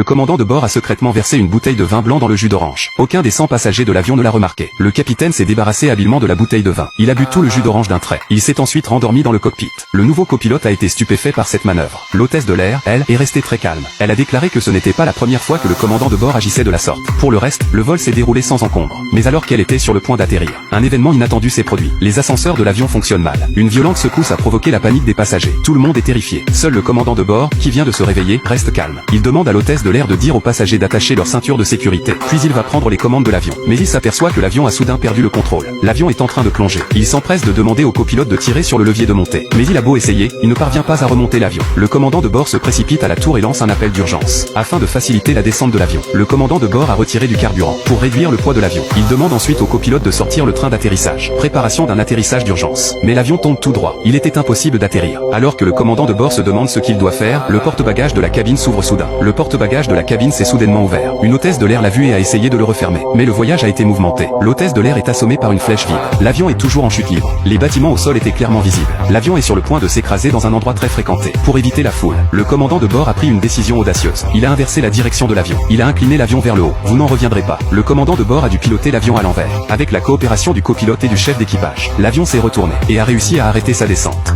commandant de bord a secrètement versé une bouteille de vin blanc dans le jus d'orange. Aucun des 100 passagers de l'avion ne l'a remarqué. Le capitaine s'est débarrassé habilement de la bouteille de vin. Il a bu tout le jus d'orange d'un trait. Il s'est ensuite rendormi dans le cockpit. Le nouveau copilote a été stupéfait par cette manœuvre. L'hôtesse de l'air, elle, est restée très calme. Elle a déclaré que ce n'était pas la première fois que le commandant de bord agissait de la sorte. Pour le reste, le vol s'est déroulé sans encombre. Mais alors qu'elle était sur le point d'atterrir, un événement inattendu s'est produit. Les ascenseurs de l'avion fonctionnent mal. Une violente secousse a provoqué la panique des passagers. Tout le monde est terrifié. Seul le commandant de bord, qui vient de se réveiller, reste calme. Il demande à l'hôtesse de l'air de dire aux passagers d'attacher leur ceinture de sécurité. Puis il va prendre les commandes de l'avion. Mais il s'aperçoit que l'avion a soudain perdu le contrôle. L'avion est en train de plonger. Il s'empresse de demander au copilote de tirer sur le levier de montée. Mais il a beau essayer, il ne parvient pas à remonter l'avion. Le commandant de bord se précipite à la tour et lance un appel d'urgence. Afin de faciliter la descente de l'avion, le commandant de bord a retiré du carburant pour réduire le poids de l'avion. Il demande ensuite au copilote de sortir le train d'atterrissage. Préparation d'un atterrissage d'urgence. Mais l'avion tombe tout droit. Il était impossible d'atterrir. Alors que le commandant de bord se demande ce qu'il doit faire, le porte-bagages de la cabine s'ouvre soudain. Le porte-bagages de la cabine s'est soudainement ouvert. Une hôtesse de l'air l'a vu et a essayé de le refermer. Mais le voyage a été mouvementé. L'hôtesse de l'air est assommée par une flèche vide. L'avion est toujours en chute libre. Les bâtiments au sol étaient clairement visibles. L'avion est sur le point de s'écraser dans un endroit très fréquenté. Pour éviter la foule, le commandant de bord a pris une décision audacieuse. Il a inversé la direction de l'avion. Il a incliné l'avion vers le haut. Vous n'en reviendrez pas. Le commandant de bord a dû piloter l'avion à l'envers. Avec la coopération du copilote et du chef d'équipage, l'avion s'est retourné et a réussi à arrêter sa descente.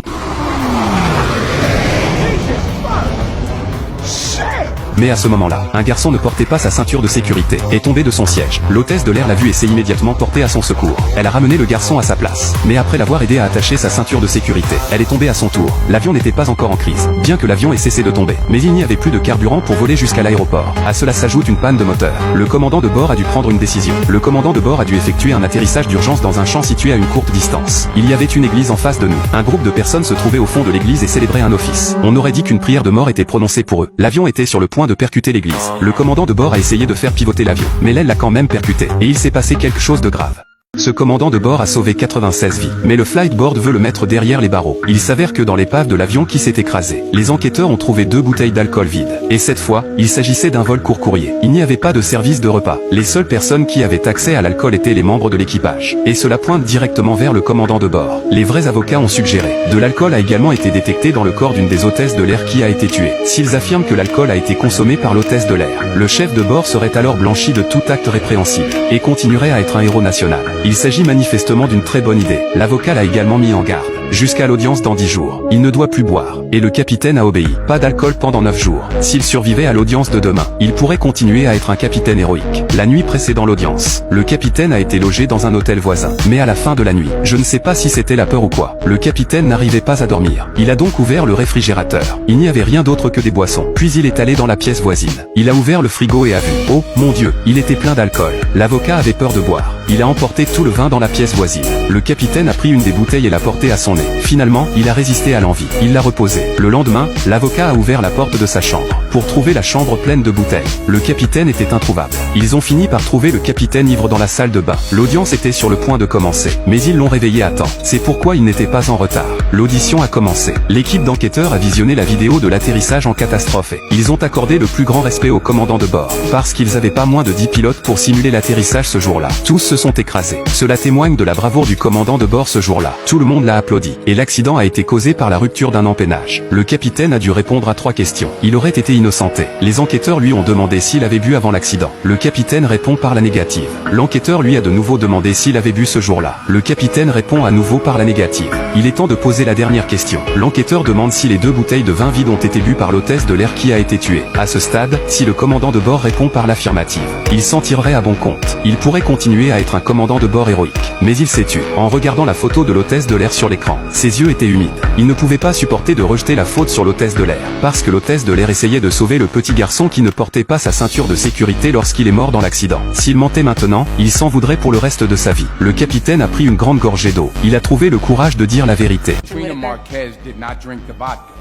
Mais à ce moment-là, un garçon ne portait pas sa ceinture de sécurité, est tombé de son siège. L'hôtesse de l'air l'a vu et s'est immédiatement portée à son secours. Elle a ramené le garçon à sa place. Mais après l'avoir aidé à attacher sa ceinture de sécurité, elle est tombée à son tour. L'avion n'était pas encore en crise, bien que l'avion ait cessé de tomber. Mais il n'y avait plus de carburant pour voler jusqu'à l'aéroport. À cela s'ajoute une panne de moteur. Le commandant de bord a dû prendre une décision. Le commandant de bord a dû effectuer un atterrissage d'urgence dans un champ situé à une courte distance. Il y avait une église en face de nous. Un groupe de personnes se trouvait au fond de l'église et célébrait un office. On aurait dit qu'une prière de mort était prononcée pour eux. L'avion était sur le point de percuter l'église. Le commandant de bord a essayé de faire pivoter l'avion, mais l'aile l'a quand même percuté, et il s'est passé quelque chose de grave. Ce commandant de bord a sauvé 96 vies, mais le flightboard veut le mettre derrière les barreaux. Il s'avère que dans l'épave de l'avion qui s'est écrasé, les enquêteurs ont trouvé 2 bouteilles d'alcool vides. Et cette fois, il s'agissait d'un vol court-courrier. Il n'y avait pas de service de repas. Les seules personnes qui avaient accès à l'alcool étaient les membres de l'équipage. Et cela pointe directement vers le commandant de bord. Les vrais avocats ont suggéré. De l'alcool a également été détecté dans le corps d'une des hôtesses de l'air qui a été tuée. S'ils affirment que l'alcool a été consommé par l'hôtesse de l'air, le chef de bord serait alors blanchi de tout acte répréhensible, et continuerait à être un héros national. Il s'agit manifestement d'une très bonne idée. L'avocat l'a également mis en garde. Jusqu'à l'audience dans 10 jours. Il ne doit plus boire. Et le capitaine a obéi. Pas d'alcool pendant 9 jours. S'il survivait à l'audience de demain, il pourrait continuer à être un capitaine héroïque. La nuit précédant l'audience, le capitaine a été logé dans un hôtel voisin. Mais à la fin de la nuit, je ne sais pas si c'était la peur ou quoi, le capitaine n'arrivait pas à dormir. Il a donc ouvert le réfrigérateur. Il n'y avait rien d'autre que des boissons. Puis il est allé dans la pièce voisine. Il a ouvert le frigo et a vu. Oh, mon Dieu, il était plein d'alcool. L'avocat avait peur de boire. Il a emporté tout le vin dans la pièce voisine. Le capitaine a pris une des bouteilles et l'a portée à son nez. Finalement, il a résisté à l'envie. Il l'a reposée. Le lendemain, l'avocat a ouvert la porte de sa chambre pour trouver la chambre pleine de bouteilles. Le capitaine était introuvable. Ils ont fini par trouver le capitaine ivre dans la salle de bain. L'audience était sur le point de commencer, mais ils l'ont réveillé à temps. C'est pourquoi il n'était pas en retard. L'audition a commencé. L'équipe d'enquêteurs a visionné la vidéo de l'atterrissage en catastrophe et ils ont accordé le plus grand respect au commandant de bord, parce qu'ils avaient pas moins de 10 pilotes pour simuler l'atterrissage ce jour-là. Tous se sont écrasés. Cela témoigne de la bravoure du commandant de bord ce jour-là. Tout le monde l'a applaudi. Et l'accident a été causé par la rupture d'un empennage. Le capitaine a dû répondre à 3 questions. Il aurait été innocenté. Les enquêteurs lui ont demandé s'il avait bu avant l'accident. Le capitaine répond par la négative. L'enquêteur lui a de nouveau demandé s'il avait bu ce jour-là. Le capitaine répond à nouveau par la négative. Il est temps de poser la dernière question. L'enquêteur demande si les 2 bouteilles de vin vide ont été bues par l'hôtesse de l'air qui a été tuée. À ce stade, si le commandant de bord répond par l'affirmative, il s'en tirerait à bon compte. Il pourrait continuer à être un commandant de bord héroïque. Mais il s'est tué en regardant la photo de l'hôtesse de l'air sur l'écran. Ses yeux étaient humides. Il ne pouvait pas supporter de rejeter la faute sur l'hôtesse de l'air, parce que l'hôtesse de l'air essayait de sauver le petit garçon qui ne portait pas sa ceinture de sécurité lorsqu'il est mort dans l'accident. S'il mentait maintenant, il s'en voudrait pour le reste de sa vie. Le capitaine a pris une grande gorgée d'eau. Il a trouvé le courage de dire la vérité. Trina Marquez did not drink the vodka.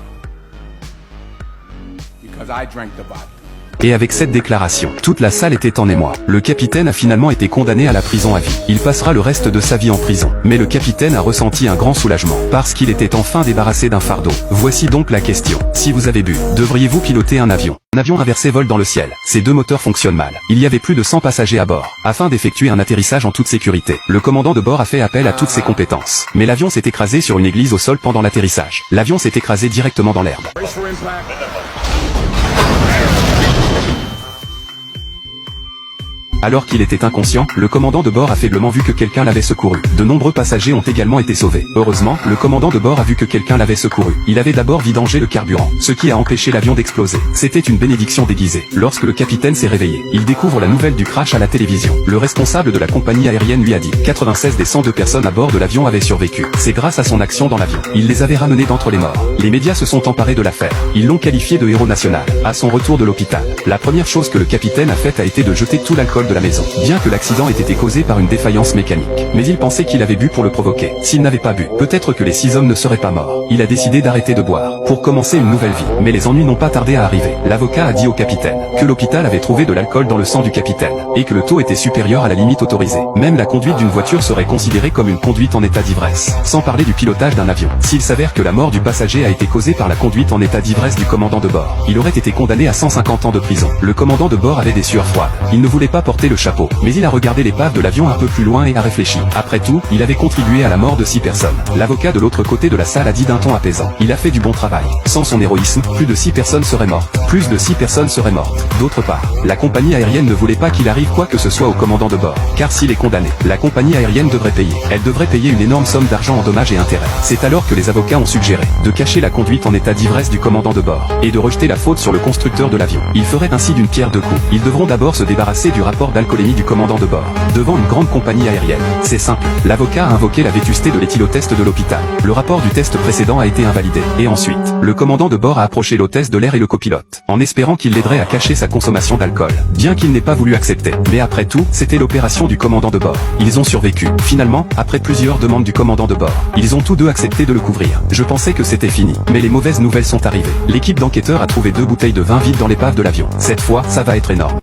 Because I drank the vodka. Et avec cette déclaration, toute la salle était en émoi. Le capitaine a finalement été condamné à la prison à vie. Il passera le reste de sa vie en prison. Mais le capitaine a ressenti un grand soulagement, parce qu'il était enfin débarrassé d'un fardeau. Voici donc la question. Si vous avez bu, devriez-vous piloter un avion? Un avion inversé vole dans le ciel. Ses 2 moteurs fonctionnent mal. Il y avait plus de 100 passagers à bord. Afin d'effectuer un atterrissage en toute sécurité, le commandant de bord a fait appel à toutes ses compétences. Mais l'avion s'est écrasé sur une église au sol pendant l'atterrissage. L'avion s'est écrasé directement dans l'herbe. Alors qu'il était inconscient, le commandant de bord a faiblement vu que quelqu'un l'avait secouru. De nombreux passagers ont également été sauvés. Heureusement, le commandant de bord a vu que quelqu'un l'avait secouru. Il avait d'abord vidangé le carburant, ce qui a empêché l'avion d'exploser. C'était une bénédiction déguisée. Lorsque le capitaine s'est réveillé, il découvre la nouvelle du crash à la télévision. Le responsable de la compagnie aérienne lui a dit 96 des 102 personnes à bord de l'avion avaient survécu. C'est grâce à son action dans l'avion. Il les avait ramenés d'entre les morts. Les médias se sont emparés de l'affaire. Ils l'ont qualifié de héros national. À son retour de l'hôpital, la première chose que le capitaine a faite a été de jeter tout l'alcool de la maison. Bien que l'accident ait été causé par une défaillance mécanique. Mais il pensait qu'il avait bu pour le provoquer. S'il n'avait pas bu, peut-être que les 6 hommes ne seraient pas morts. Il a décidé d'arrêter de boire, pour commencer une nouvelle vie. Mais les ennuis n'ont pas tardé à arriver. L'avocat a dit au capitaine que l'hôpital avait trouvé de l'alcool dans le sang du capitaine, et que le taux était supérieur à la limite autorisée. Même la conduite d'une voiture serait considérée comme une conduite en état d'ivresse. Sans parler du pilotage d'un avion. S'il s'avère que la mort du passager a été causée par la conduite en état d'ivresse du commandant de bord, il aurait été condamné à 150 ans de prison. Le commandant de bord avait des sueurs froides. Il ne voulait pas porter le chapeau, mais il a regardé l'épave de l'avion un peu plus loin et a réfléchi. Après tout, il avait contribué à la mort de 6 personnes. L'avocat de l'autre côté de la salle a dit d'un ton apaisant. Il a fait du bon travail. Sans son héroïsme, plus de 6 personnes seraient mortes. Plus de 6 personnes seraient mortes. D'autre part, la compagnie aérienne ne voulait pas qu'il arrive quoi que ce soit au commandant de bord. Car s'il est condamné, la compagnie aérienne devrait payer. Elle devrait payer une énorme somme d'argent en dommages et intérêts. C'est alors que les avocats ont suggéré de cacher la conduite en état d'ivresse du commandant de bord, et de rejeter la faute sur le constructeur de l'avion. Ils feraient ainsi d'une pierre deux coups. Ils devront d'abord se débarrasser du rapport d'alcoolémie du commandant de bord, devant une grande compagnie aérienne. C'est simple. L'avocat a invoqué la vétusté de l'éthylotest de l'hôpital. Le rapport du test précédent a été invalidé. Et ensuite, le commandant de bord a approché l'hôtesse de l'air et le copilote, en espérant qu'il l'aiderait à cacher sa consommation d'alcool. Bien qu'il n'ait pas voulu accepter. Mais après tout, c'était l'opération du commandant de bord. Ils ont survécu. Finalement, après plusieurs demandes du commandant de bord, ils ont tous deux accepté de le couvrir. Je pensais que c'était fini. Mais les mauvaises nouvelles sont arrivées. L'équipe d'enquêteurs a trouvé 2 bouteilles de vin vide dans l'épave de l'avion. Cette fois, ça va être énorme.